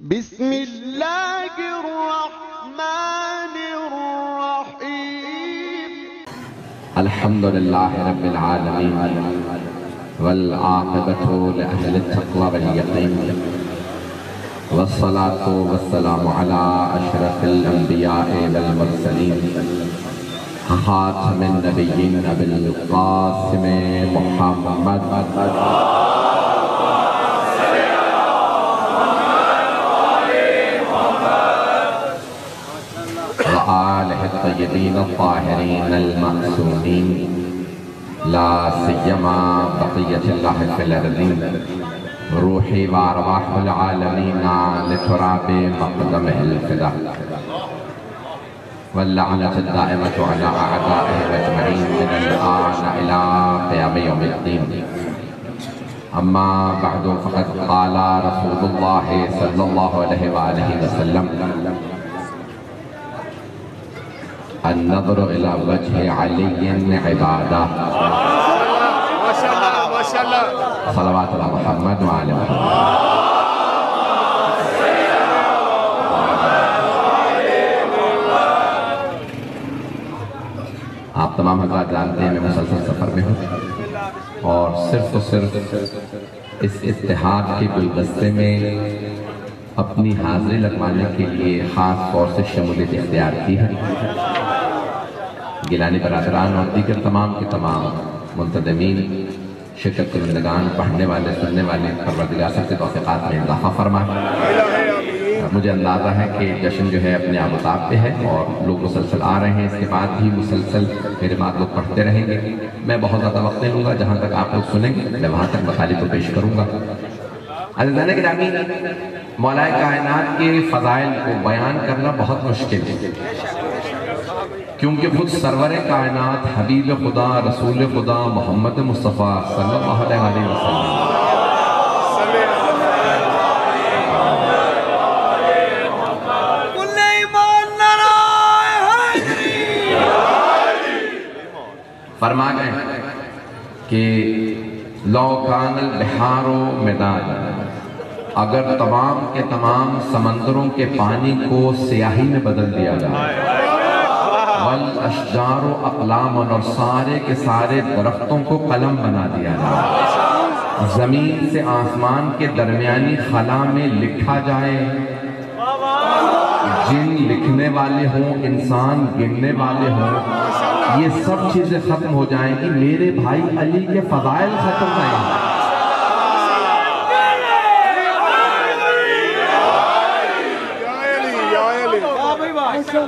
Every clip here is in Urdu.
بسم اللہ الرحمن الرحیم الحمدللہ رب العالمین والعاقبۃ لأہل التقوی والیقین والصلاة والسلام علی اشرف الانبیاء والمرسلین خاتم النبیین ابی القاسم محمد وآلہ الطیبین الطاہرین المعصومین لا سیما بقیت اللہ فی الارضین روحی وارواح العالمین لتراب مقدمہ الفدا واللعنة الدائمة على أعدائهم أجمعين من الآن إلى قيام يوم الدين أما بعد فقد قال رسول الله صلى الله عليه وآله وسلم النظر إلى وجه علي عبادة صلوات على محمد وعلى محمد. آپ تمام حضرات جانتے ہیں میں مسلسل سفر میں ہوں اور صرف اس اتحاد کے گلدستے میں اپنی حاضری لگوانے کے لیے خاص طور سے شمولیت اختیار کی ہے. گیلانی برادران اور دیگر تمام کے تمام منتظمین، شرکت کنندگان، پڑھنے والے، سننے والے، پروردگار سب سے توفیقات میں اضافہ فرمائے. مجھے اندازہ ہے کہ جشن جو ہے اپنے آفتاب پہ ہے اور لوگ مسلسل آ رہے ہیں. اس کے بعد بھی مسلسل میرے بات لوگ پڑھتے رہیں گے. میں بہت زیادہ وقت نہیں لوں گا. جہاں تک آپ لوگ سنیں گے میں وہاں تک مطالب کو پیش کروں گا. عزیزان گرامی، مولا کائنات کے فضائل کو بیان کرنا بہت مشکل ہے، کیونکہ خود سرور کائنات حبیب خدا رسول خدا محمد مصطفیٰ صلی اللہ علیہ وسلم فرما گئے کہ لو کان البحار مداد، اگر تمام کے تمام سمندروں کے پانی کو سیاہی میں بدل دیا جائے، والاشجار اقلام، اور سارے کے سارے درختوں کو قلم بنا دیا جائے، زمین سے آسمان کے درمیانی خلا میں لکھا جائے، جن لکھنے والے ہوں، انسان گننے والے ہوں، یہ سب چیزیں ختم ہو جائیں گی، میرے بھائی علی کے فضائل ختم نہیں ہیں.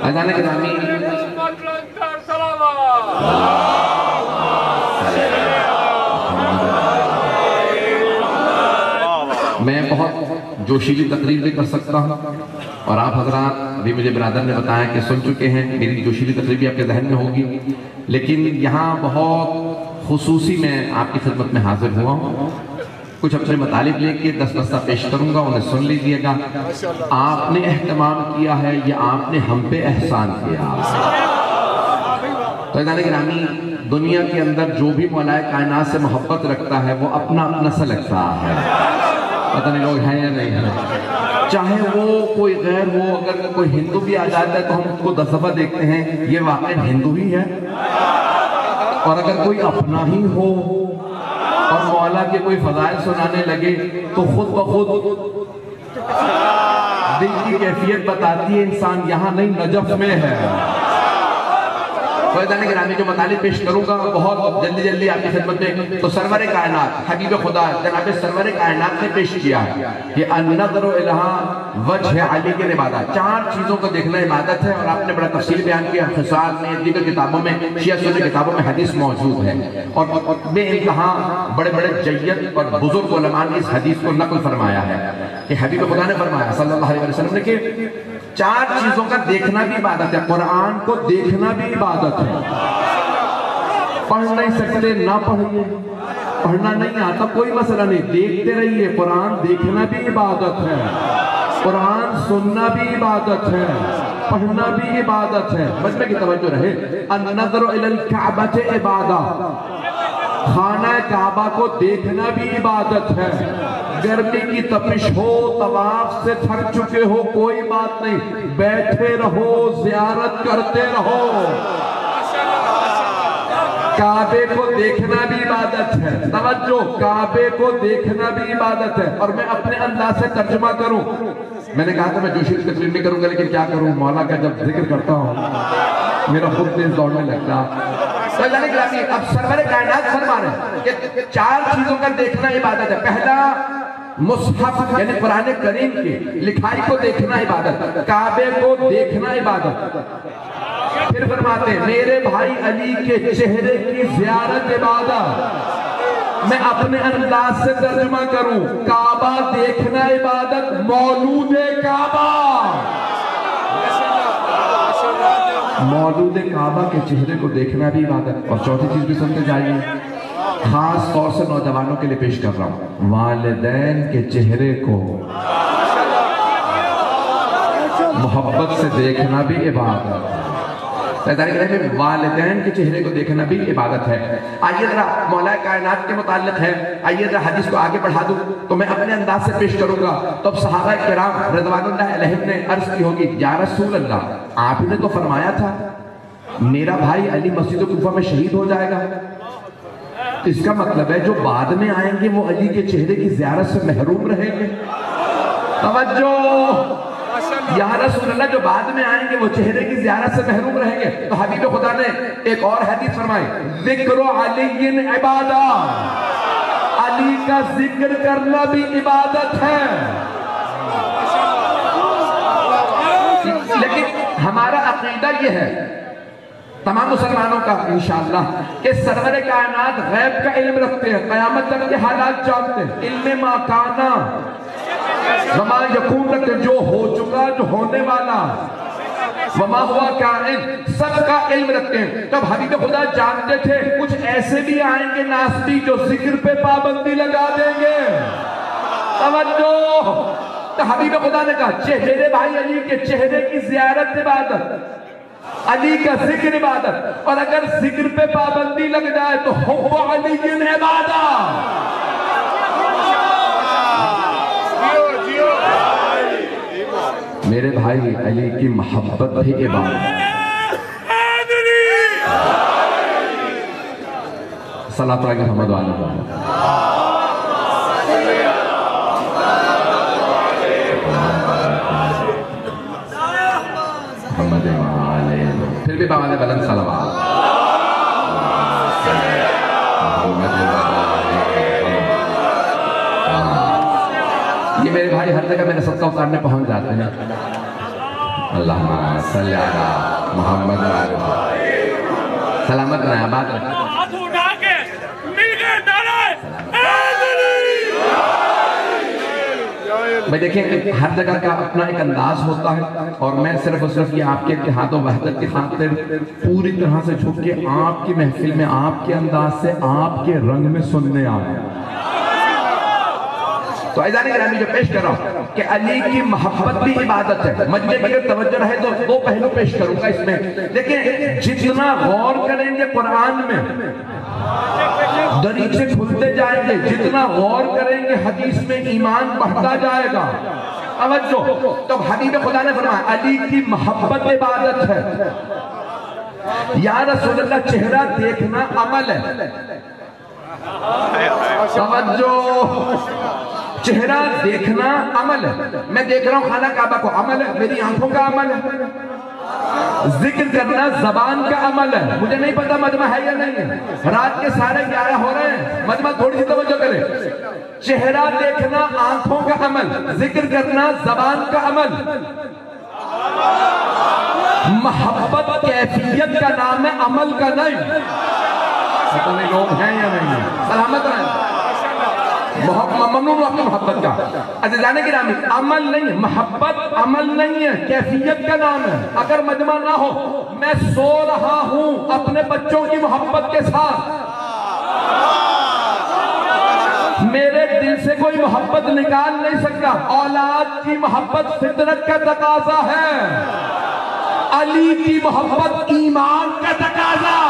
عزیزان گرامی، میں بہت جوشیلی تقریر بھی کر سکتا ہوں اور آپ حضرات ابھی مجھے برادر نے بتایا کہ سن چکے ہیں، میری جوشیلی تقریر بھی آپ کے ذہن میں ہوگی، لیکن یہاں بہت خصوصی میں آپ کی خدمت میں حاضر ہوا ہوں. کچھ اپنے مطالب لے کے 10 بستہ پیش کروں گا، انہیں سن لیجئے گا. آپ نے اہتمام کیا ہے، یہ آپ نے ہم پہ احسان کیا. تو عزیزان گرامی، دنیا کے اندر جو بھی مولا کائنات سے محبت رکھتا ہے وہ اپنا اپنا سا لگتا ہے. پتہ نہیں لوگ ہیں یا نہیں ہیں، چاہے وہ کوئی غیر ہو. اگر کوئی ہندو بھی آ جاتا ہے تو ہم اس کو 10 دفعہ دیکھتے ہیں یہ واقعی ہندو ہی ہے، اور اگر کوئی اپنا ہی ہو اور مولا کے کوئی فضائل سنانے لگے تو خود بخود دل کی کیفیت بتاتی ہے انسان یہاں نہیں نجف میں ہے. عزیزان گرامی، جو مطالب پیش کروں گا بہت جلدی آپ کی خدمت میں. تو سرور کائنات حبیب خدا جناب سرور کائنات نے پیش کیا ہے کہ النظر الہ وجہ علی کے عبادت. 4 چیزوں کو دیکھنا عبادت ہے، اور آپ نے بڑا تفصیل بیان کیا. خصال میں، دیگر کتابوں میں، شیعہ سنی کتابوں میں حدیث موجود ہے، اور بے انتہا بڑے بڑے جید اور بزرگ علماء نے اس حدیث کو نقل فرمایا ہے کہ حبیب خدا نے فرمایا صلی اللہ علیہ وسلم نے کہ 4 چیزوں کا دیکھنا بھی عبادت ہے. قرآن کو دیکھنا بھی عبادت ہے. پڑھ نہیں سکتے نہ پڑھیے، پڑھنا نہیں آتا کوئی مسئلہ نہیں، دیکھتے رہیے. قرآن دیکھنا بھی عبادت ہے، قرآن سننا بھی عبادت ہے، پڑھنا بھی عبادت ہے. مجمع کی توجہ رہے. النظر الی الکعبۃ عبادہ، خانہ کعبہ کو دیکھنا بھی عبادت ہے. گرمی کی تپش ہو، طواف سے تھک چکے ہو، کوئی بات نہیں، بیٹھے رہو، زیارت کرتے رہو۔ کعبے کو دیکھنا بھی عبادت ہے، توجہ، کعبے کو دیکھنا بھی عبادت ہے۔ اور میں اپنے انداز سے ترجمہ کروں، میں نے کہا تھا میں جوشی تقریر نہیں کروں گا، لیکن کیا کروں، مولا کا جب ذکر کرتا ہوں میرا خود دل دوڑنے لگتا۔ تو اللہ نے اب سرور کائنات فرما رہے ہیں کہ 4 چیزوں کا دیکھنا عبادت ہے۔ پہلا، مصحف یعنی قرآن کریم کی لکھائی کو دیکھنا عبادت، کعبے کو دیکھنا عبادت۔ پھر فرماتے ہیں میرے بھائی علی کے چہرے کی زیارت عبادت۔ میں اپنے انداز سے ترجمہ کروں، کعبہ دیکھنا عبادت، مولود کعبہ، مولود کعبہ کے چہرے کو دیکھنا بھی عبادت۔ اور چوتھی چیز بھی سنتے جائیے، خاص طور سے نوجوانوں کے لیے پیش کر رہا ہوں، والدین کے چہرے کو محبت سے دیکھنا بھی عبادت۔ والدین کے چہرے کو دیکھنا بھی عبادت ہے۔ آئیے ذرا مولا کائنات کے متعلق ہے، آئیے ذرا حدیث کو آگے بڑھا دوں تو میں اپنے انداز سے پیش کروں گا۔ تو اب صحابہ کرام رضوان اللہ علیہم نے عرض کی ہوگی، یا رسول اللہ، آپ نے تو فرمایا تھا میرا بھائی علی مسجد کوفہ میں شہید ہو جائے گا، اس کا مطلب ہے جو بعد میں آئیں گے وہ علی کے چہرے کی زیارت سے محروم رہیں گے۔ توجہ، یا رسول اللہ، جو بعد میں آئیں گے وہ چہرے کی زیارت سے محروم رہیں گے۔ تو حبیب خدا نے ایک اور حدیث فرمائی، ذکر علی عبادہ، علی کا ذکر کرنا بھی عبادت ہے۔ لیکن ہمارا عقیدہ یہ ہے تمام مسلمانوں کا انشاءاللہ کہ سرور کائنات غیب کا علم رکھتے ہیں، قیامت تک کے حالات جانتے ہیں، علم ما کانا وما یکون رکھتے ہیں، جو ہو چکا، جو ہونے والا، وما ہوا کائن، سب کا علم رکھتے ہیں۔ تب حبیب خدا جانتے تھے کچھ ایسے بھی آئیں گے ناستی جو ذکر پہ پابندی لگا دیں گے۔ توجہ، تو حبیب خدا نے کہا میرے بھائی علی کے چہرے کی زیارت عبادت، علی کا ذکر عبادت، اور اگر ذکر پہ پابندی لگ جائے تو حب علی عبادت۔ میرے بھائی علی کی محبت بھی عبادت۔ صلاۃ علی محمد و علی محمد۔ پھر بھی باوالِ بلند صلوات۔ یہ میرے بھائی ہر جگہ میرے صدقہ اتارنے پہنچ جاتے ہیں۔ اللہم صلی علی محمد و علی محمد۔ سلامت رہے، آباد رہے۔ بھئی دیکھیں ہر جگہ کا اپنا ایک انداز ہوتا ہے، اور میں صرف یہ آپ کے اتحاد و وحدت کی خاطر پوری طرح سے جھک کے آپ کی محفل میں آپ کے انداز سے آپ کے رنگ میں سننے آئے۔ تو عزیزان گرامی جو پیش کر رہا ہوں کہ علی کی محبت بھی عبادت ہے۔ مجمع کی اگر توجہ رہے تو 2 پہلو پیش کروں گا اس میں۔ لیکن جتنا غور کریں گے قرآن میں دریچے کھلتے جائیں گے، جتنا غور کریں گے حدیث میں ایمان بڑھتا جائے گا۔ توجہ، تو حبیب خدا نے فرمایا علی کی محبت عبادت ہے۔ یا رسول اللہ، چہرہ دیکھنا عمل ہے۔ توجہ، چہرہ دیکھنا عمل ہے۔ میں دیکھ رہا ہوں خانہ کعبہ کو، عمل ہے، میری آنکھوں کا عمل ہے۔ ذکر کرنا زبان کا عمل ہے۔ مجھے نہیں پتا مجمع ہے یا نہیں ہے، رات کے 11:30 ہو رہے ہیں، مجمع تھوڑی سی توجہ کرے۔ چہرہ دیکھنا آنکھوں کا عمل، ذکر کرنا زبان کا عمل۔ محبت کیفیت کا نام ہے، عمل کا نہیں۔ پتہ نہیں لوگ ہیں یا نہیں ہیں، سلامت رہیں۔ ممنون اپنی محبت کا۔ عزیزان گرامی، عمل نہیں، محبت عمل نہیں ہے، کیفیت کا نام ہے۔ اگر مجمع نہ ہو، میں سو رہا ہوں اپنے بچوں کی محبت کے ساتھ، میرے دل سے کوئی محبت نکال نہیں سکتا۔ اولاد کی محبت فطرت کا تقاضا ہے، علی کی محبت ایمان کا تقاضا۔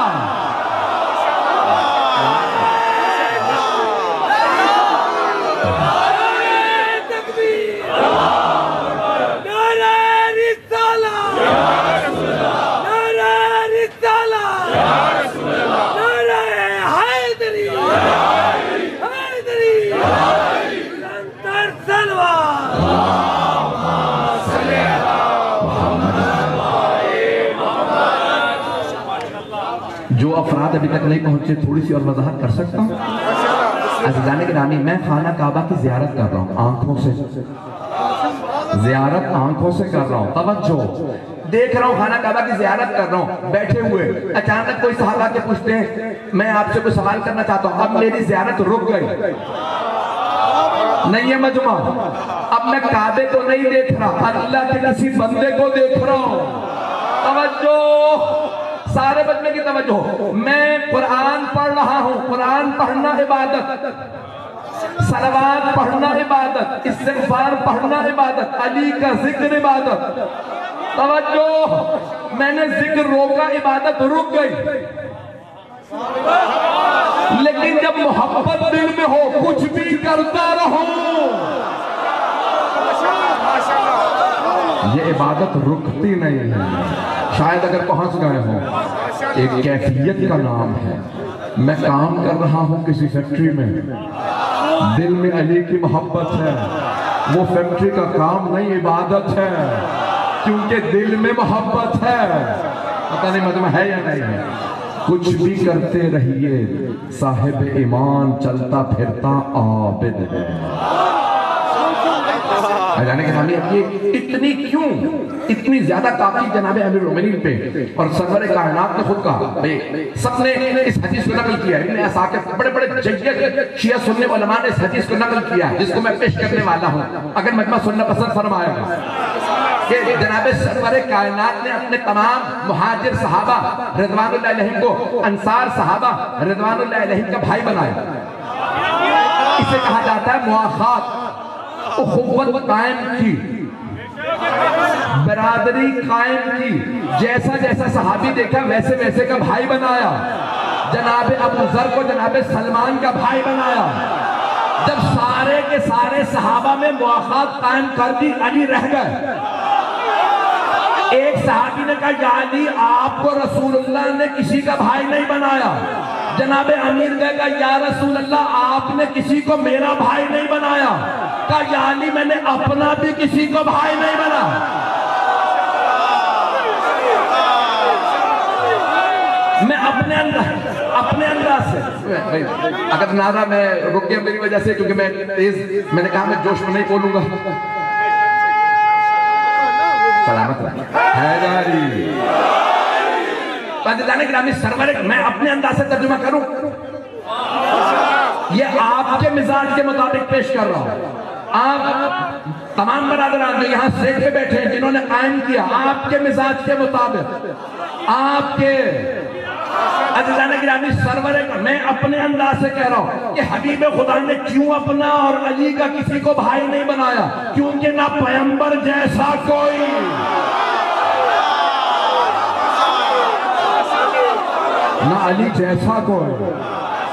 حضرات ابھی تک نہیں پہنچے، تھوڑی سی اور وضاحت کر سکتا ہوں؟ عزیزان گرامی، میں خانہ کعبہ کی زیارت کر رہا ہوں آنکھوں سے، زیارت آنکھوں سے کر رہا ہوں، توجہ، دیکھ رہا ہوں خانہ کعبہ کی زیارت کر رہا ہوں، بیٹھے ہوئے اچانک کوئی صحابہ کے پوچھتے ہیں میں آپ سے کوئی سوال کرنا چاہتا ہوں، اب میری زیارت رک گئی، نہیں ہے مجمع، اب میں کعبے کو نہیں دیکھ رہا، اللہ کے کسی بندے کو دیکھ رہا ہوں، توجہ، سارے بچنے کی توجہ، میں قرآن پڑھ رہا ہوں، قرآن پڑھنا عبادت، صلوات پڑھنا عبادت، استغفار پڑھنا عبادت، علی کا ذکر عبادت، توجہ، میں نے ذکر روکا، عبادت رک گئی، لیکن جب محبت دل میں ہو کچھ بھی کرتا رہو، یہ عبادت رکتی نہیں ہے، شاید اگر پہنچ گئے ہوں، ایک کیفیت کا نام ہے، میں کام کر رہا ہوں کسی فیکٹری میں، دل میں علی کی محبت ہے، وہ فیکٹری کا کام نہیں عبادت ہے، کیونکہ دل میں محبت ہے، پتہ نہیں مجمع ہے یا نہیں ہے، کچھ بھی کرتے رہیے، صاحب ایمان چلتا پھرتا عابد ہے۔ جانے کے نامی اتنی کیوں اتنی زیادہ تاکید جناب امیر المومنین پہ، اور سرور کائنات نے خود کہا، سب نے اس حدیث کو نقل کیا ہے، ابن اساکر بڑے بڑے جید شیعہ سننے علماء نے اس حدیث کو نقل کیا ہے، جس کو میں پیش کرنے والا ہوں، اگر مجمع سننا پسند فرمائے گا، کہ جناب سرور کائنات نے اپنے تمام مہاجر صحابہ رضوان اللہ علیہم کو انصار صحابہ رضوان اللہ علیہم کا بھائی بنایا، اسے کہا جاتا ہے مواخات، اخوت قائم کی، برادری قائم کی، جیسا جیسا صحابی دیکھا ویسے ویسے کا بھائی بنایا، جناب ابو ذر کو جناب سلمان کا بھائی بنایا، جب سارے کے سارے صحابہ میں مواخات قائم کر دی، علی رہ گئے، ایک صحابی نے کہا یا علی آپ کو رسول اللہ نے کسی کا بھائی نہیں بنایا، جناب امیر نے کہا یا رسول اللہ آپ نے کسی کو میرا بھائی نہیں بنایا، کہا یا علی میں نے اپنا بھی کسی کو بھائی نہیں بنا، میں اپنے انداز سے، اگر نعرہ میں رک گیا میری وجہ سے کیونکہ میں نے کہا میں جوش میں نہیں بولوں گا، سلامت ہے جاری جانے گرامی سرور، میں اپنے انداز سے ترجمہ کروں، یہ آپ کے مزاج کے مطابق پیش کر رہا ہوں، آپ تمام برادران جو یہاں سیٹ پہ بیٹھے ہیں جنہوں نے قائم کیا، آپ کے مزاج کے مطابق، آپ کے عزیزان گرامی سرور، میں اپنے انداز سے کہہ رہا ہوں کہ حبیب خدا نے کیوں اپنا اور علی کا کسی کو بھائی نہیں بنایا، کیونکہ نہ پیغمبر جیسا کوئی، نہ علی جیسا کوئی،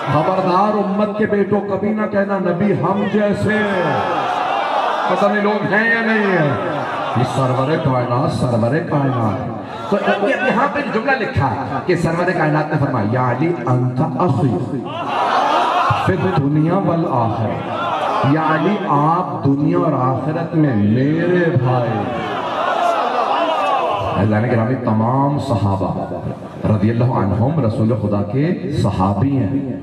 خبردار امت کے بیٹوں کبھی نہ کہنا نبی ہم جیسے، پتہ نہیں لوگ ہیں یا نہیں ہیں، یہ سرور کائنات، سرور کائنات، تو یہاں پہ جملہ لکھا ہے کہ سرور کائنات نے فرمایا یا علی انت اخی فی الدنیا والآخرہ، یا علی آپ دنیا اور آخرت میں میرے بھائی، اللہ نے کرامی تمام صحابہ رضی اللہ عنہم رسول خدا کے صحابی ہیں،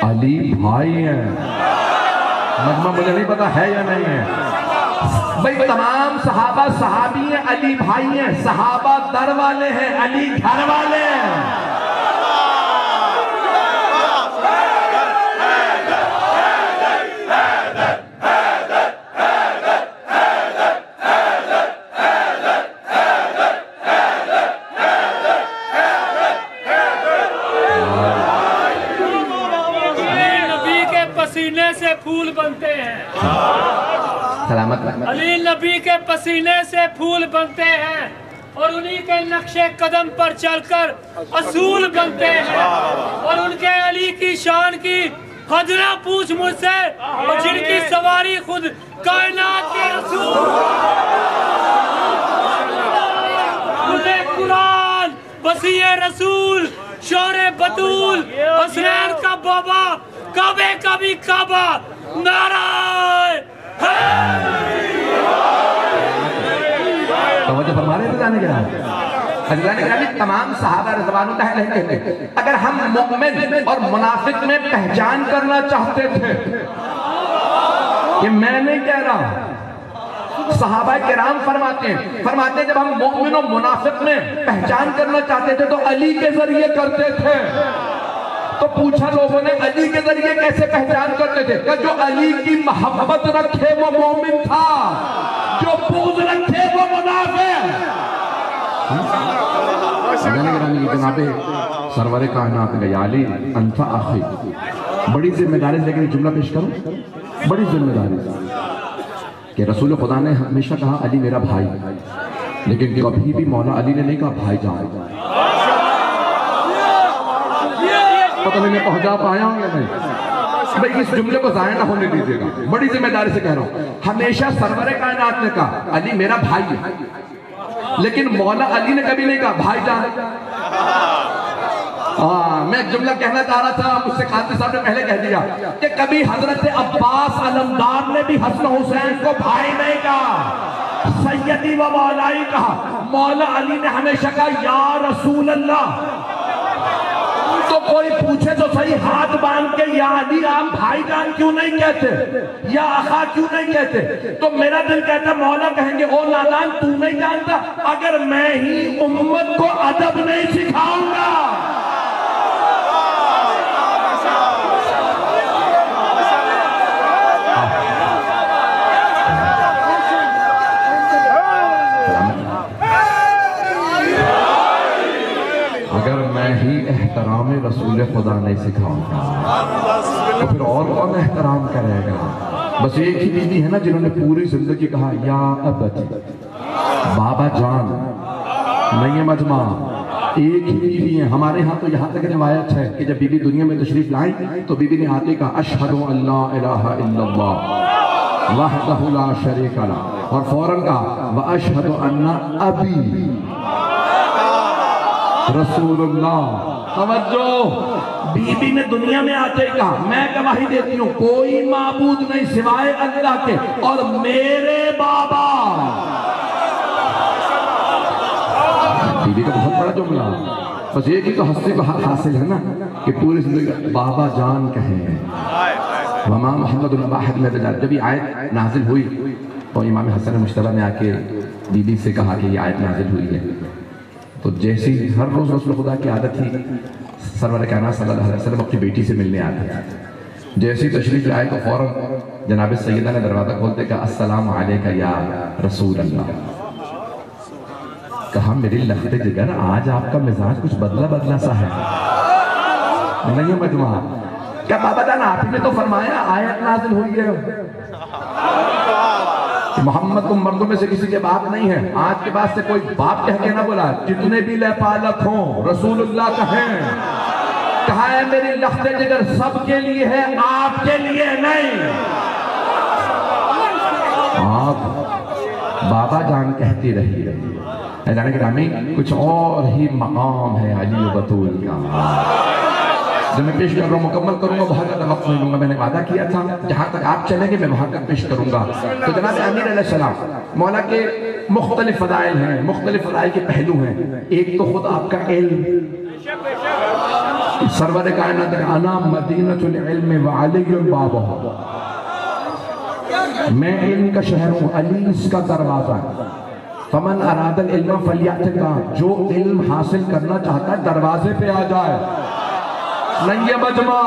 علی بھائی ہیں، مجمع مجھے نہیں پتا ہے یا نہیں ہے، بھئی تمام صحابہ صحابی ہیں، علی بھائی ہیں، صحابہ در والے ہیں، علی گھر والے ہیں، پھول بنتے ہیں، سلامت علی نبی کے پسینے سے پھول بنتے ہیں، اور انہی کے نقش قدم پر چل کر اصول بنتے ہیں، اور ان کے علی کی شان کی حد نہ پوچھ مجھ سے، اور جن کی سواری خود کائنات کے رسول، خود قرآن وسیع رسول شور بطول حسنین کا بابا کعبے کا بھی کعبہ نعرہ توجہ فرما رہے تھے جانے کے اللہ نے کہا تمام صحابہ رضوان اللہ علیہم کہتے ہیں اگر ہم مومن اور منافق میں پہچان کرنا چاہتے تھے، یہ میں نہیں کہہ رہا، صحابہ کرام فرماتے ہیں جب ہم مومن و منافق میں پہچان کرنا چاہتے تھے تو علی کے ذریعے کرتے تھے۔ تو پوچھا لوگوں نے علی کے ذریعے کیسے پہچان کرتے تھے؟ کہ جو علی کی محبت رکھے وہ مومن تھا، جو بغض رکھے وہ منافق۔ جناب سرور کائنات نے یا علی انت اخی، بڑی ذمہ داری سے لیکن جملہ پیش کروں، بڑی ذمہ داری کہ رسول خدا نے ہمیشہ کہا علی میرا بھائی، لیکن کبھی بھی مولا علی نے نہیں کہا بھائی جان۔ پتہ نہیں میں پہنچا پایا ہوں یا نہیں؟ بھئی اس جملے کو ضائع نہ ہونے دیجیے گا، بڑی ذمہ داری سے کہہ رہا ہوں۔ ہمیشہ سرور کائنات نے کہا علی میرا بھائی ہے، لیکن مولا علی نے کبھی نہیں کہا بھائی جان۔ میں ایک جملہ کہنا چاہ رہا تھا، مجھ سے قاضی صاحب نے پہلے کہہ دیا کہ کبھی حضرت عباس علمدار نے بھی حسن حسین کو بھائی نہیں کہا، سیدی و مولائی کہا۔ مولا علی نے ہمیشہ کہا یا رسول اللہ۔ تو کوئی پوچھے تو صحیح ہاتھ باندھ کے یا علی آپ بھائی جان کیوں نہیں کہتے، یا آقا کیوں نہیں کہتے؟ تو میرا دل کہتا مولا کہیں گے او نادان تو نہیں جانتا، اگر میں ہی امت کو ادب نہیں سکھاؤں گا۔ اگر میں ہی احترام رسول خدا نہیں سکھاؤں گا تو پھر اور کون احترام کرے گا؟ بس ایک ہی بیوی ہے نا جنہوں نے پوری زندگی کہا یا ابتی، بابا جان، نہیں ہے مجمع، ایک ہی بیوی ہے۔ ہمارے ہاں تو یہاں تک روایت ہے کہ جب بیوی دنیا میں تشریف لائیں تو بیوی نے آتے کہا اشہد ان لا الہ الا اللہ وحدہ لا شریک لہ، اور فوراً کہا واشہد ان ابی رسول اللہ۔ توجہ، بی بی نے دنیا میں آتے کہا میں گواہی دیتی ہوں کوئی معبود نہیں سوائے اللہ کے اور میرے بابا۔ بی بی کا بہت بڑا جملہ، بس یہ کہ تو ہستی کو حاصل ہے نا کہ پوری زندگی بابا جان کہیں۔ وما محمد الواحد میں جب یہ آیت نازل ہوئی تو امام حسن مجتبیٰ نے آ کے بی بی سے کہا کہ یہ آیت نازل ہوئی ہے، تو جیسی ہر روز رسول خدا کی عادت تھی سرور کائنات صلی اللہ علیہ وسلم اپنی بیٹی سے ملنے آتے تھے۔ جیسی تشریف لائے تو فوراً جناب سیدہ نے دروازہ کھولتے کہا السلام علیکہ یا رسول اللہ۔ کہا میری لخت جگر آج آپ کا مزاج کچھ بدلا سا ہے، نہیں مجمع؟ کیا بابا جان آپ نے تو فرمایا آیت نازل ہوئی ہے محمد تم مردوں میں سے کسی کے باپ نہیں ہے، آج کے بعد سے کوئی باپ کہہ کے نہ بولا، جتنے بھی لے پالک ہوں رسول اللہ کہیں۔ کہا ہے میری لخت جگر سب کے لیے ہے، آپ کے لیے نہیں۔ آپ بابا جان کہتی رہی۔ جانے گرامی کچھ اور ہی مقام ہے علی و بطول کا، جب میں پیش کر رہا ہوں مکمل کروں گا، بہت زیادہ وقت نہیں لوں گا، میں نے وعدہ کیا تھا جہاں تک آپ چلیں گے میں وہاں تک پیش کروں گا۔ تو جناب امیر علیہ السلام مولا کے مختلف فضائل ہیں، مختلف فضائل کے پہلو ہیں۔ ایک تو خود آپ کا علم، سرور کائنات انا مدینۃ العلم وعلی بابہ، میں علم کا شہر ہوں، علی اس کا دروازہ ہے۔ فمن اراد العلم فلیاتکا، جو علم حاصل کرنا چاہتا ہے دروازے پہ آ جائے۔ نہیں یہ مجمع،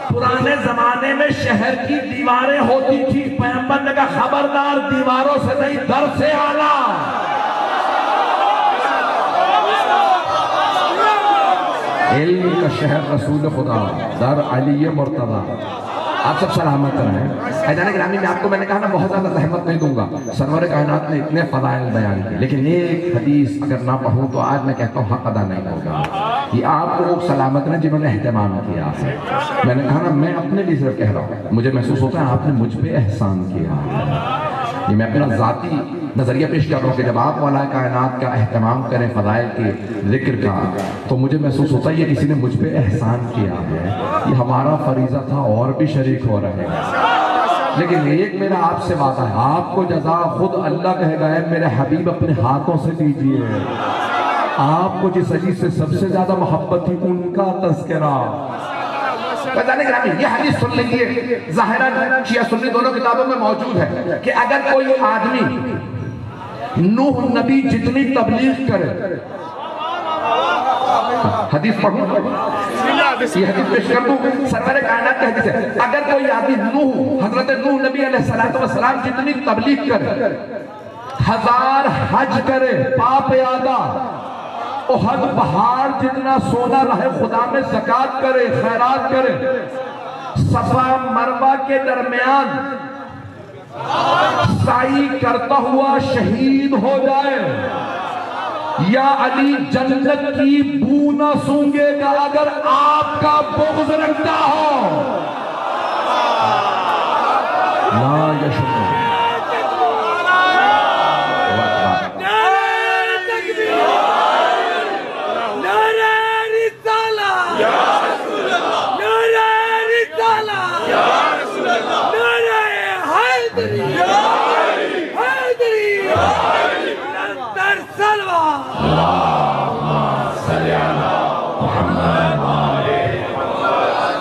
پرانے زمانے میں شہر کی دیواریں ہوتی تھی، پیغمبر نے کہا خبردار دیواروں سے نہیں در سے آنا۔ علم کا شہر رسول خدا، در علی مرتضی۔ آپ سب سلامت رہیں۔ ایدان گرامی میں آپ کو میں نے کہا نا بہت زیادہ زحمت نہیں دوں گا، سرور کائنات نے اتنے فضائل بیان کی، لیکن ایک حدیث اگر نہ پڑھوں تو آج میں کہتا ہوں حق ادا نہیں ہوگا۔ یہ آپ کو لوگ سلامت رہیں جنہوں نے اہتمام کیا ہے۔ میں نے کہا نا میں اپنے لیے صرف کہہ رہا ہوں، مجھے محسوس ہوتا ہے آپ نے مجھ پہ احسان کیا۔ یہ میں اپنا ذاتی نظریہ پیش کر رہا ہوں کہ جب آپ مولا کائنات کا اہتمام کریں فضائل کے ذکر کا تو مجھے محسوس ہوتا ہے یہ کسی نے مجھ پہ احسان کیا ہے، یہ ہمارا فریضہ تھا اور بھی شریک ہو رہے ہیں۔ لیکن ایک میرا آپ سے وعدہ ہے، آپ کو جزا خود اللہ کہے گا ہے میرے حبیب اپنے ہاتھوں سے دیجئے۔ آپ کو جس عزیز سے سب سے زیادہ محبت تھی ان کا تذکرہ. یہ حدیث سن لیجیے، ظاہراً شیعہ سنی دونوں کتابوں میں موجود ہے کہ اگر کوئی آدمی نوح نبی جتنی تبلیغ کرے، حدیث پڑھوں یہ حدیث پیش کر دوں، سرور کائنات کی حدیث ہے، اگر کوئی آدمی حضرت نوح نبی علیہ السلام جتنی تبلیغ کرے، 1000 حج کرے پاپیادہ، احد پہاڑ جتنا سونا رہے خدا میں زکاة کرے، خیرات کرے، صفا مروہ کے درمیان سعی کرتا ہوا شہید ہو جائے، یا علی جنت کی بو نہ سونگے گا اگر آپ کا بغض رکھتا ہو. لا یشکر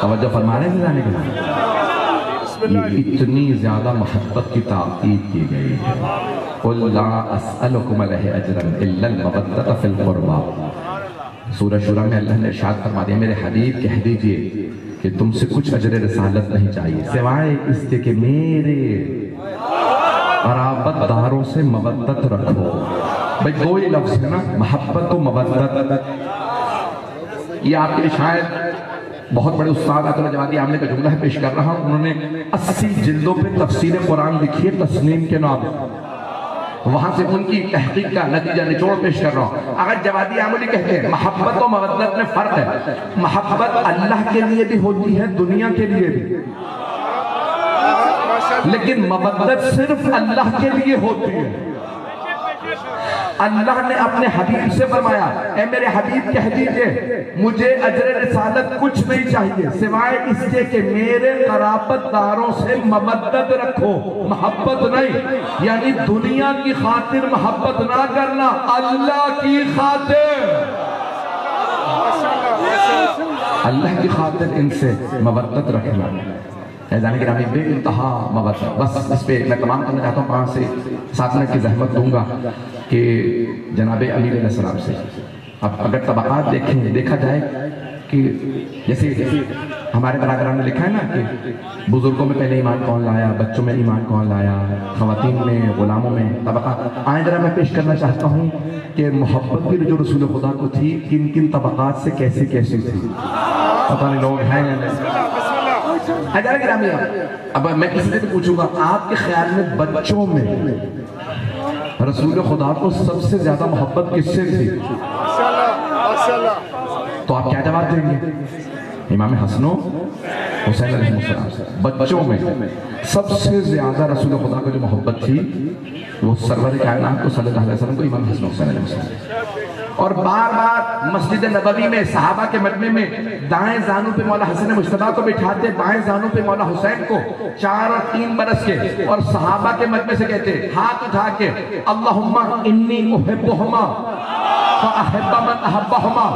توجہ فرما رہے ہیں جانے کے لیے. یہ اتنی زیادہ محبت کی تاکید کی گئی ہے. قُلْ لَا أَسْأَلُكُمْ عَلَيْهِ أَجْرًا إِلَّا الْمَوَدَّةَ فِي الْقُرْبَى. سورہ شورى میں اللہ نے ارشاد فرما دیا میرے حبیب کہہ دیجئے کہ تم سے کچھ اجر رسالت نہیں چاہیے سوائے اس کے کہ میرے قرابت داروں سے مودت رکھو. بھئی دو ہی لفظ ہے نا، محبت و مودت. یہ آپ کے لیے شاید بہت بڑے استاد عطا اللہ جوادی عاملہ کا جملہ ہے پیش کر رہا ہوں. انہوں نے 80 جلدوں پہ تفسیر قرآن لکھی ہے تسنیم کے نام، وہاں سے ان کی تحقیق کا نتیجہ نچوڑ پیش کر رہا ہوں. اگر جوادی عاملی کہتے ہیں محبت و مودت میں فرق ہے، محبت اللہ کے لیے بھی ہوتی ہے دنیا کے لیے بھی، لیکن مودت صرف اللہ کے لیے ہوتی ہے. اللہ نے اپنے حبیب سے فرمایا اے میرے حبیب کہہ دیجئے مجھے اجر رسالت کچھ نہیں چاہیے سوائے اس کے کہ میرے قرابت داروں سے مودت رکھو، محبت نہیں. یعنی دنیا کی خاطر محبت نہ کرنا، اللہ کی خاطر، اللہ کی خاطر ان سے مودت رکھنا. جانے کے نامی بے انتہا مودت. بس اس پہ میں تمام کرنا چاہتا ہوں 5 سے 7 منٹ کی زحمت دوں گا کہ جناب امیر علیہ السلام سے اب اگر طبقات دیکھا جائے کہ جیسے ہمارے برادران نے لکھا ہے نا کہ بزرگوں میں پہلے ایمان کون لایا، بچوں میں ایمان کون لایا، خواتین میں، غلاموں میں طبقات. آئیں ذرا میں پیش کرنا چاہتا ہوں کہ محبت بھی جو رسول خدا کو تھی کن کن طبقات سے کیسی کیسی تھی. پتہ نہیں لوگ ہیں یا نہیں. اب میں کسی سے پوچھوں گا آپ کے خیال میں بچوں میں رسول خدا کو سب سے زیادہ محبت کس سے تھی؟ تو آپ کیا جواب دیں گے؟ امام حسن و حسین علیہ السلام سے. بچوں میں سب سے زیادہ رسول خدا کو جو محبت تھی وہ سرور کائنات کو صلی اللہ علیہ وسلم کو امام حسن و حسین علیہ السلام. اور بار بار مسجد نبوی میں صحابہ کے مجمع میں دائیں زانوں پہ مولا حسن مجتبیٰ کو بٹھاتے، بائیں زانوں پہ مولا حسین کو 4 اور 3 برس کے، اور صحابہ کے مجمع سے کہتے ہاتھ اٹھا کے اللہم انی احبہما فاحب من احبہما،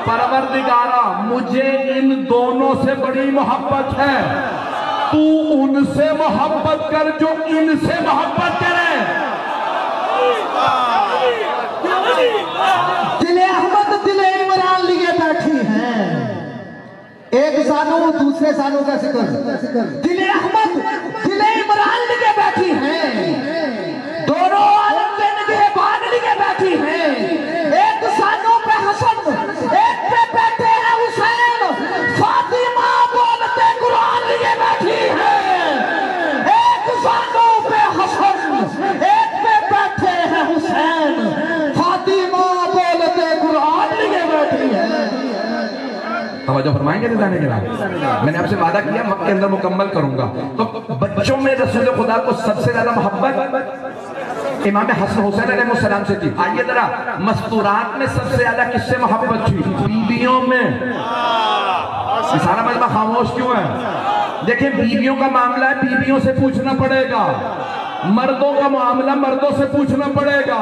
پروردگارا مجھے ان دونوں سے بڑی محبت ہے، تو ان سے محبت کر جو ان سے محبت کرے. دل احمد دل عمران لیے بیٹھی ہیں، ایک زانو دوسرے زانو کا ذکر. دل احمد دل عمران لیے بیٹھی ہیں، دونوں عالم کے نگہبان لیے بیٹھی ہیں. ایک زانو پہ حسن، ایک پہ بیٹے ہیں حسین، فاطمہ بولتے قرآن لیے بیٹھی ہیں. ایک زانو پہ حسن، ایک پہ بیٹھے ہیں حسین، فاطمہ بولتے قرآن لیے بیٹھی ہے. توجہ فرمائیں گے جانے کے بعد میں نے آپ سے وعدہ کیا وقت کے اندر مکمل کروں گا. تو بچوں میں رسول خدا کو سب سے زیادہ محبت امام حسن حسین علیہ السلام سے تھی. آئیے ذرا مستورات میں سب سے زیادہ کس سے محبت تھی؟ بیویوں میں. سارا مجمع خاموش کیوں ہے؟ دیکھیں بیویوں کا معاملہ ہے بیویوں سے پوچھنا پڑے گا، مردوں کا معاملہ مردوں سے پوچھنا پڑے گا.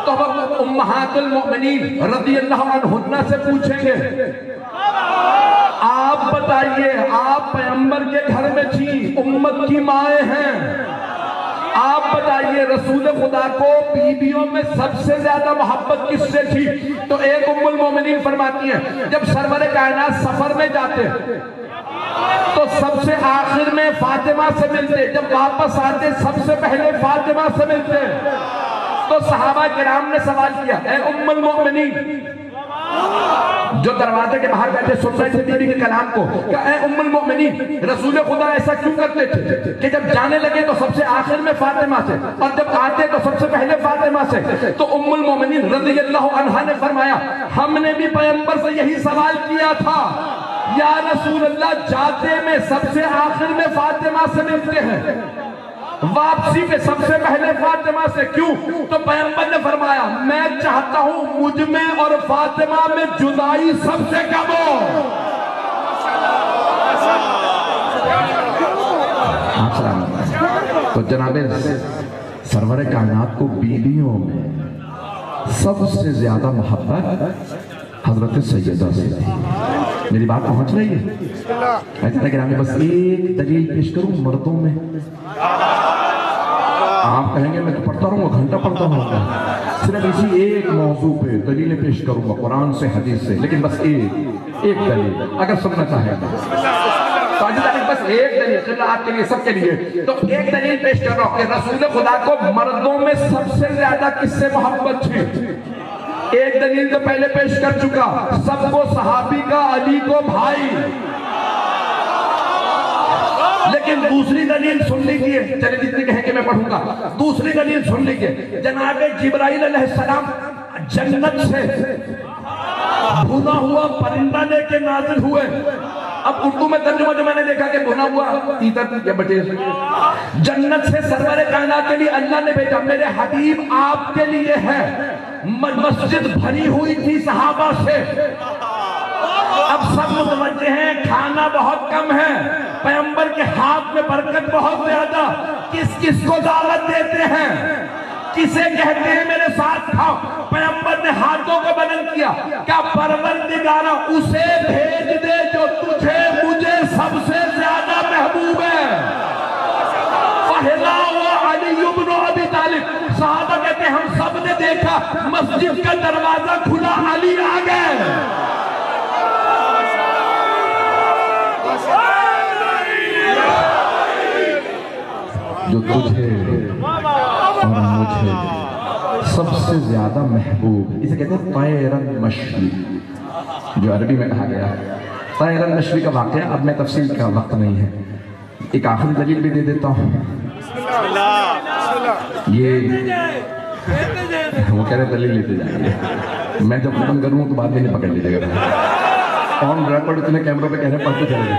تو تو ہم امہات المؤمنین رضی اللہ عنہن سے پوچھیں گے آپ بتائیے آپ پیغمبر کے گھر میں تھی، امت کی مائیں ہیں، آپ بتائیے رسول خدا کو بیویوں میں سب سے زیادہ محبت کس سے تھی؟ تو ایک ام المومنین فرماتی ہیں جب سرور کائنات سفر میں جاتے تو سب سے آخر میں فاطمہ سے ملتے، جب واپس آتے سب سے پہلے فاطمہ سے ملتے۔ تو صحابہ کرام نے سوال کیا اے ام المومنین، جو دروازے کے باہر بیٹھے سن رہے تھے بیوی کے کلام کو، کہ اے ام المؤمنین رسول خدا ایسا کیوں کرتے تھے کہ جب جانے لگے تو سب سے آخر میں فاطمہ سے اور جب آتے تو سب سے پہلے فاطمہ سے؟ تو ام المؤمنین رضی اللہ عنہا نے فرمایا ہم نے بھی پیغمبر سے یہی سوال کیا تھا، یا رسول اللہ جاتے میں سب سے آخر میں فاطمہ سے ملتے ہیں، واپسی پہ سب سے پہلے فاطمہ سے کیوں؟ تو پیغمبر نے فرمایا میں چاہتا ہوں مجھ میں اور فاطمہ میں جدائی سب سے کم ہو۔ تو جناب سرور کائنات کو بیویوں میں سب سے زیادہ محبت حضرت سیدہ سے تھی۔ میری بات پہنچ رہی ہے؟ میں بس ایک دلیل پیش کروں مردوں میں، آپ کہیں گے میں تو پڑھتا رہوں گا، گھنٹہ پڑھتا ہوں گا، صرف اسی ایک موضوع پہ دلیلیں پیش کروں گا قرآن سے حدیث سے، لیکن بس ایک دلیل اگر سننا چاہیں گا تو آج تک بس ایک دلیل قبلہ آپ کے لیے سب کے لیے، تو ایک دلیل پیش کر رہا ہوں کہ رسول خدا کو مردوں میں سب سے زیادہ کس سے محبت تھی؟ ایک دلیل تو پہلے پیش کر چکا، سب کو صحابی کا علی کو بھائی، لیکن دوسری دلیل سن لیجئے، چلے جتنی کہیں کہ میں پڑھوں گا، دوسری دلیل سن لیجئے۔ جناب جبرائیل علیہ السلام جنت سے بھنا ہوا پرندہ لے کے نازل ہوئے۔ اب اردو میں ترجمہ جو میں نے دیکھا کہ بھنا ہوا تیتر یا بٹیر، جنت سے سرور کائنات کے لیے اللہ نے بھیجا، میرے حبیب آپ کے لیے ہے۔ مسجد بھری ہوئی تھی صحابہ سے، اب سب متوجہ ہیں کھانا بہت کم ہے، پیغمبر کے ہاتھ میں برکت بہت زیادہ، کس کس کو دعوت دیتے ہیں، کسے کہتے ہیں میرے ساتھ کھاؤ؟ پیغمبر نے ہاتھوں کو بلند کیا، کہا پروردگارہ اسے بھیج دے جو تجھے مجھے سب سے زیادہ محبوب ہے۔ پہلا وہ علی بن ابی طالب، صحابہ کہتے ہیں ہم سب نے دیکھا مسجد کا دروازہ کھلا، علی آ گئے۔ جو تجھے اور مجھے سب سے زیادہ محبوب، اسے کہتے ہیں طیر المشوی، جو عربی میں کہا گیا ہے۔ طیر المشوی کا واقعہ اب میں تفصیل کا وقت نہیں ہے، ایک آخری دلیل بھی دے دیتا ہوں۔ یہ وہ کہہ رہے دلیل لیتے جائیں گے، میں جب ختم کروں تو بعد میں نہیں پکڑ لیجیے گا، آن ریکارڈ اتنے کیمروں پہ کہہ رہے پڑھتے چلے گئے۔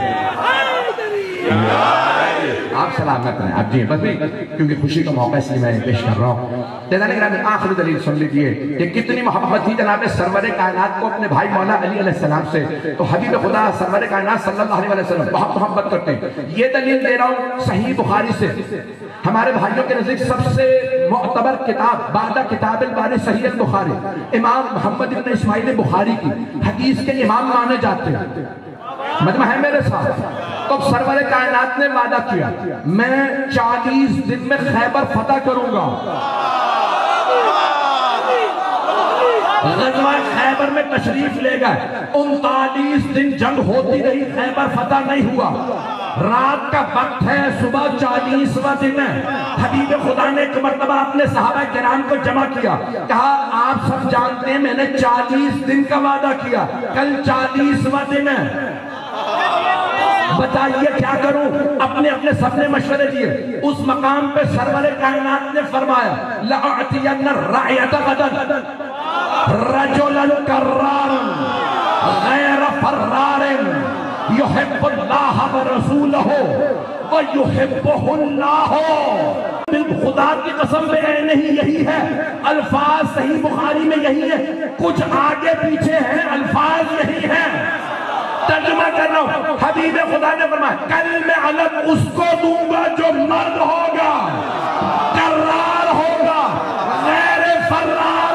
آپ سلامت رہیں، آپ جی بس بھی کیونکہ خوشی کا موقع اس لیے میں پیش کر رہا ہوں۔ جناب گرامی آخری دلیل سن لیجئے کہ کتنی محبت تھی جناب سرور کائنات کو اپنے بھائی مولا علی علیہ السلام سے، تو حبیب خدا سرور کائنات صلی اللہ علیہ وسلم بہت محبت کرتے ہیں۔ یہ دلیل دے رہا ہوں صحیح بخاری سے، ہمارے بھائیوں کے نزدیک سب سے معتبر کتاب بعد کتاب الباری صحیح البخاری، امام محمد بن اسماعیل بخاری کی حدیث کے امام مانے جاتے ہیں، مجمع ہے میرے ساتھ۔ تو سرور کائنات نے وعدہ کیا میں 40 دن میں خیبر فتح کروں گا۔ غزوہ خیبر میں تشریف لے گئے، 39 دن جنگ ہوتی رہی، خیبر فتح نہیں ہوا۔ رات کا وقت ہے، صبح 40واں دن ہے، حبیب خدا نے ایک مرتبہ اپنے صحابہ کرام کو جمع کیا، کہا آپ سب جانتے ہیں میں نے 40 دن کا وعدہ کیا، کل 40واں دن ہے، بتائیے کیا کروں؟ اپنے سب نے مشورے دیے۔ اس مقام پہ سرور کائنات نے فرمایا لَأَعْتِيَنَّ الرَّعْيَةَ غَدًا رَجُلًا كَرَّارًا غَيْرَ فَرَّارٍ يُحِبُّ اللَّهَ وَرَسُولَهُ وَيُحِبُّهُ اللَّهُ۔ خدا کی قسم بے نہیں یہی ہے، الفاظ صحیح بخاری میں یہی ہے، کچھ آگے پیچھے ہیں، الفاظ یہی ہیں۔ ترجمہ کر رہا ہوں، حبیب خدا نے فرمایا کل میں علم اس کو دوں گا جو مرد ہوگا، کرار ہوگا، غیر فرار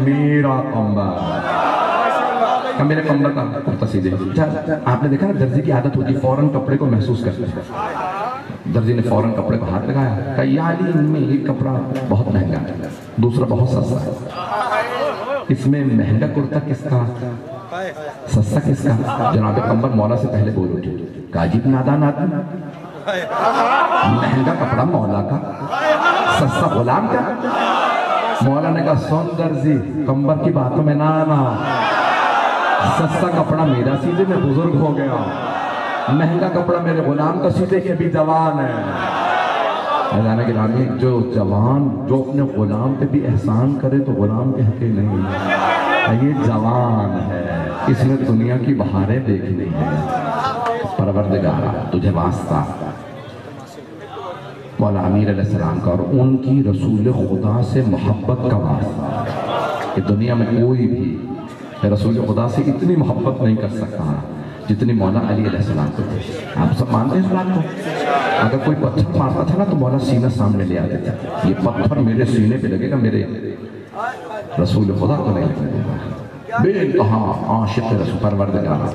میرا کمبر، کہ میرے کمبر کا کرتا سیدھے. آپ نے دیکھا نا درزی کی عادت ہوتی ہے فوراً کپڑے کو محسوس کرتے ہیں. درزی نے فوراً کپڑے کو ہاتھ لگایا کہ یا علی ان میں ایک کپڑا بہت مہنگا ہے، دوسرا بہت سستا ہے، اس میں مہنگا کرتا کس کا، سستا کس کا؟ جناب کمبر مولا سے پہلے بول اٹھے کہ عجیب نادان آدمی، مہنگا کپڑا مولا کا، سستا غلام کا. مولا نے کہا سن درزی، کمبر کی باتوں میں نہ آنا، سستا کپڑا میرا سیدھے میں بزرگ ہو گیا، مہنگا کپڑا میرے غلام کا سیدھے کہ ابھی جوان ہے. حضرت گرامی جو جوان جو اپنے غلام پہ بھی احسان کرے تو غلام کہتے نہیں، یہ جوان ہے، اس نے دنیا کی بہاریں دیکھنی ہے. پروردگارا تجھے واسطہ مولا امیر علیہ السلام کا اور ان کی رسول خدا سے محبت کا واسطہ کہ دنیا میں کوئی بھی رسول خدا سے اتنی محبت نہیں کر سکتا جتنی مولا علی علیہ السلام کو تھی. آپ سب مانتے ہیں اس بات کو؟ اگر کوئی پتھر مارتا تھا نا تو مولا سینہ سامنے لے آتے تھے، یہ پتھر میرے سینے پہ لگے گا، میرے رسول خدا کو نہیں لگے گا. بے انتہا عاشق رسول پروردگارا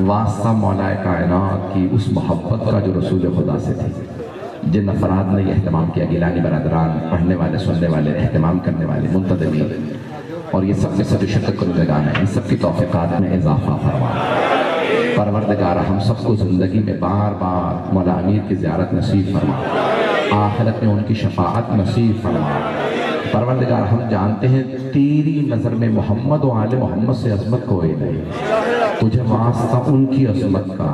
واسطہ مولا کائنات کی اس محبت کا جو رسول خدا سے تھی. جن افراد نے یہ اہتمام کیا، گیلانی برادران، پڑھنے والے، سننے والے، اہتمام کرنے والے، منتدبین، اور یہ سب میں سے جو شرکت کنندگان ہیں، ان سب کی توفیقات میں اضافہ فرما. پروردگارہ ہم سب کو زندگی میں بار بار مولا امیر کی زیارت نصیب فرما، آخرت میں ان کی شفاعت نصیب فرما. پروردگار ہم جانتے ہیں تیری نظر میں محمد و آل محمد سے عظمت کوئی نہیں، تجھے واسطہ ان کی عظمت کا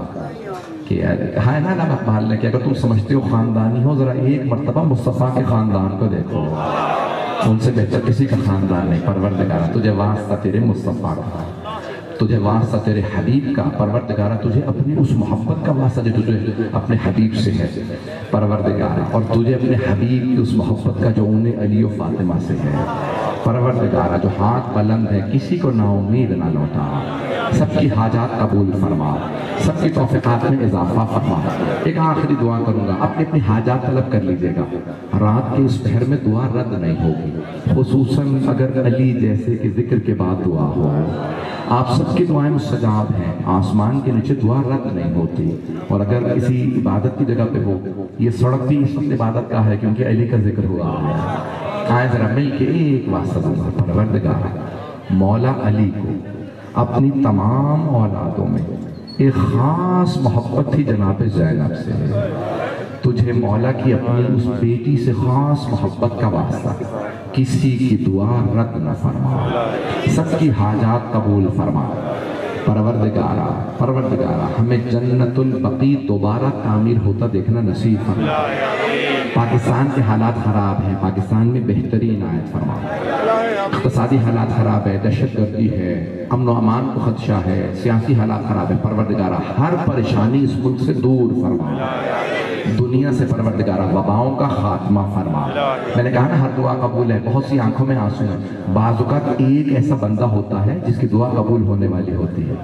کہ ہاں نا نا مقبال نے کہ اگر تم سمجھتے ہو خاندانی ہو، ذرا ایک مرتبہ مصطفیٰ کے خاندان کو دیکھو، ان سے بہتر کسی کا خاندان نہیں. پروردگارہ تجھے واسطہ تیرے مصطفیٰ کا، تجھے واسطہ تیرے حبیب کا. پروردگارہ تجھے اپنی اس محبت کا واسطہ جو تجھے اپنے حبیب سے ہے پروردگارہ، اور تجھے اپنے حبیب کی اس محبت کا جو انہیں علی و فاطمہ سے ہے پروردگارہ. جو ہاتھ بلند ہے کسی کو نا امید نہ لوٹا، سب کی حاجات قبول فرما، سب کی توفیقات میں اضافہ فرما. ایک آخری دعا کروں گا، اپنی اپنی حاجات طلب کر لیجئے گا. رات کے اس پہر میں دعا رد نہیں ہوگی، خصوصاً اگر علی جیسے کہ ذکر کے بعد دعا ہو. آپ سب کی دعائیں مستجاب ہیں، آسمان کے نیچے دعا رد نہیں ہوتی. اور اگر کسی عبادت کی جگہ پہ ہو، یہ سڑک بھی اس وقت عبادت کا ہے کیونکہ علی کا ذکر ہوا ہے. آئے ذرا مل کے ایک واسطہ دوں گا. پروردگار مولا علی کو اپنی تمام اولادوں میں ایک خاص محبت تھی جناب زینب سے، تجھے مولا کی اپنی اس بیٹی سے خاص محبت کا واسطہ کسی کی دعا رد نہ فرما، سب کی حاجات قبول فرما. پروردگارہ ہمیں جنت البقیع دوبارہ تعمیر ہوتا دیکھنا نصیب فرما. پاکستان کے حالات خراب ہیں، پاکستان میں بہترین آیت فرما. اقتصادی حالات خراب ہے، دہشت گردی ہے، امن و امان کو خدشہ ہے، سیاسی حالات خراب ہے. پروردگارہ ہر پریشانی اس ملک سے دور فرما، دنیا سے پروردگارہ وباؤں کا خاتمہ فرما. میں نے کہا نا ہر دعا قبول ہے، بہت سی آنکھوں میں آنسو ہیں. بعض اوقات ایک ایسا بندہ ہوتا ہے جس کی دعا قبول ہونے والی ہوتی ہے،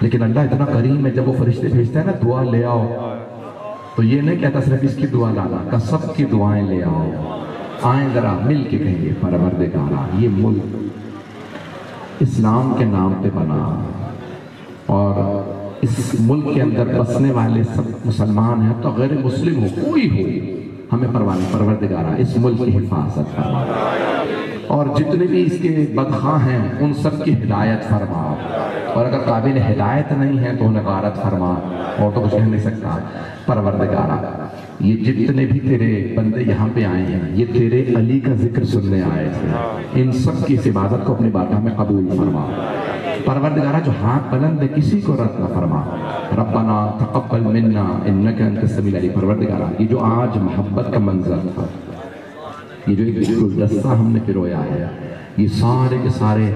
لیکن اللہ اتنا کریم ہے، جب وہ فرشتے بھیجتا ہے نا دعا لے آؤ تو یہ نہیں کہتا صرف اس کی دعا لانا، کہ سب کی دعائیں لے آؤ. آئیں ذرا مل کے کہیں گے پروردگارہ یہ ملک اسلام کے نام پہ بنا، اور اس ملک کے اندر بسنے والے سب مسلمان ہیں تو غیر مسلم ہو کوئی ہو ہمیں پرواہ نہیں. پروردگارہ اس ملک کی حفاظت فرما، اور جتنے بھی اس کے بدخواہ ہیں ان سب کی ہدایت فرما، اور اگر قابل ہدایت نہیں ہے تو انہیں غارت فرما، اور تو کچھ کہہ نہیں سکتا. پروردگارہ یہ جتنے بھی تیرے بندے یہاں پہ آئے ہیں یہ تیرے علی کا ذکر سننے آئے تھے، ان سب کی اس عبادت کو اپنی بارگاہ میں قبول فرما. پروردگارہ جو ہاتھ بلند ہے کسی کو رد نہ فرما. ربنا تقبل منا انک انت السمیع العلیم. پروردگارہ یہ جو آج محبت کا منظر تھا، یہ جو ایک گلدستہ ہم نے پرویا ہے، یہ سارے کے سارے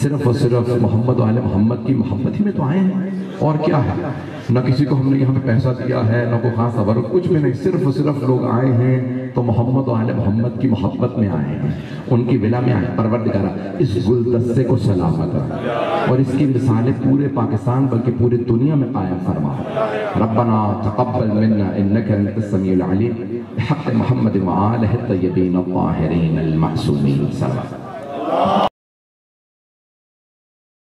صرف اور صرف محمد و آل محمد کی محبت ہی میں تو آئے ہیں، اور کیا ہے. نہ کسی کو ہم نے یہاں پہ پیسہ دیا ہے، نہ کوئی خاص خبر، کچھ بھی نہیں. صرف اور صرف لوگ آئے ہیں تو محمد و آل محمد کی محبت میں آئے ہیں، ان کی ولا میں آئے. پروردگارہ اس گلدستے کو سلامت رکھ، اور اس کی مثالیں پورے پاکستان بلکہ پوری دنیا میں قائم فرما. ربنا تقبل منا انک انت السمیع العلیم بحق محمد و آلہ الطیبین الطاہرین المعصومین. صلی اللہ اللہ